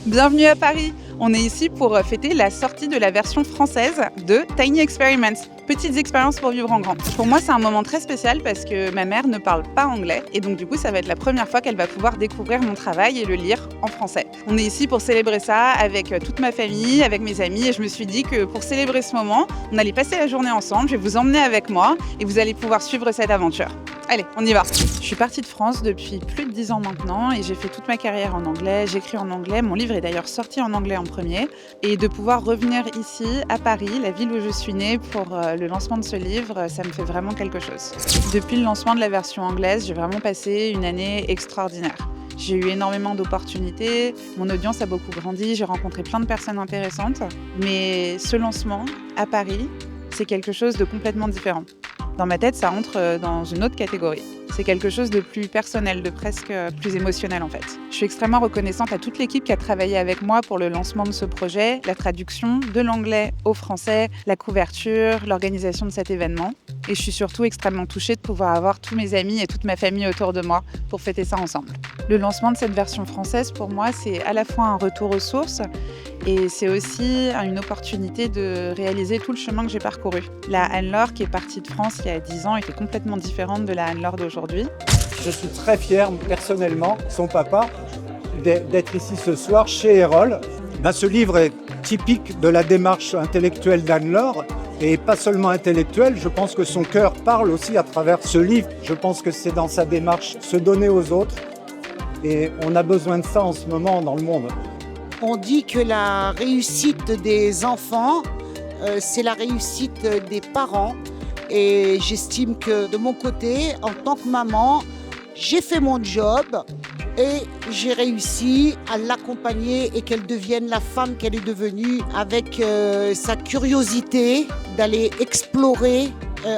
Bienvenue à Paris. On est ici pour fêter la sortie de la version française de Tiny Experiments, petites expériences pour vivre en grand. Pour moi, c'est un moment très spécial parce que ma mère ne parle pas anglais et donc du coup, ça va être la première fois qu'elle va pouvoir découvrir mon travail et le lire en français. On est ici pour célébrer ça avec toute ma famille, avec mes amis et je me suis dit que pour célébrer ce moment, on allait passer la journée ensemble, je vais vous emmener avec moi et vous allez pouvoir suivre cette aventure. Allez, on y va. Je suis partie de France depuis plus de 10 ans maintenant et j'ai fait toute ma carrière en anglais, j'écris en anglais, mon livre est d'ailleurs sorti en anglais en premier. Et de pouvoir revenir ici, à Paris, la ville où je suis née, pour le lancement de ce livre, ça me fait vraiment quelque chose. Depuis le lancement de la version anglaise, j'ai vraiment passé une année extraordinaire. J'ai eu énormément d'opportunités, mon audience a beaucoup grandi, j'ai rencontré plein de personnes intéressantes. Mais ce lancement, à Paris, c'est quelque chose de complètement différent. Dans ma tête, ça entre dans une autre catégorie. C'est quelque chose de plus personnel, de presque plus émotionnel en fait. Je suis extrêmement reconnaissante à toute l'équipe qui a travaillé avec moi pour le lancement de ce projet, la traduction de l'anglais au français, la couverture, l'organisation de cet événement. Et je suis surtout extrêmement touchée de pouvoir avoir tous mes amis et toute ma famille autour de moi pour fêter ça ensemble. Le lancement de cette version française, pour moi, c'est à la fois un retour aux sources et c'est aussi une opportunité de réaliser tout le chemin que j'ai parcouru. La Anne-Laure qui est partie de France il y a 10 ans était complètement différente de la Anne-Laure d'aujourd'hui. Je suis très fier, personnellement, son papa, d'être ici ce soir chez Erol. Ce livre est typique de la démarche intellectuelle d'Anne-Laure, et pas seulement intellectuelle, je pense que son cœur parle aussi à travers ce livre. Je pense que c'est dans sa démarche se donner aux autres, et on a besoin de ça en ce moment dans le monde. On dit que la réussite des enfants, c'est la réussite des parents. Et j'estime que de mon côté, en tant que maman, j'ai fait mon job et j'ai réussi à l'accompagner et qu'elle devienne la femme qu'elle est devenue avec sa curiosité d'aller explorer,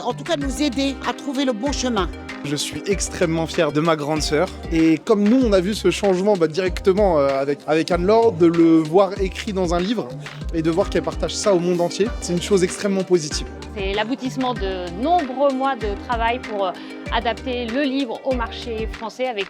en tout cas nous aider à trouver le bon chemin. Je suis extrêmement fier de ma grande sœur et comme nous on a vu ce changement directement avec Anne-Laure, de le voir écrit dans un livre et de voir qu'elle partage ça au monde entier, c'est une chose extrêmement positive. C'est l'aboutissement de nombreux mois de travail pour adapter le livre au marché français avec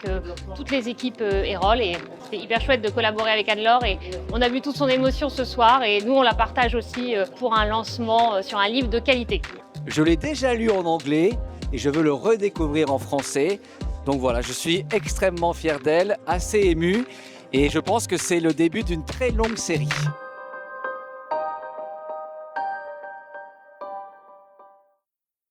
toutes les équipes Erol et c'était hyper chouette de collaborer avec Anne-Laure et on a vu toute son émotion ce soir et nous on la partage aussi pour un lancement sur un livre de qualité. Je l'ai déjà lu en anglais et je veux le redécouvrir en français. Donc voilà, je suis extrêmement fier d'elle, assez ému et je pense que c'est le début d'une très longue série.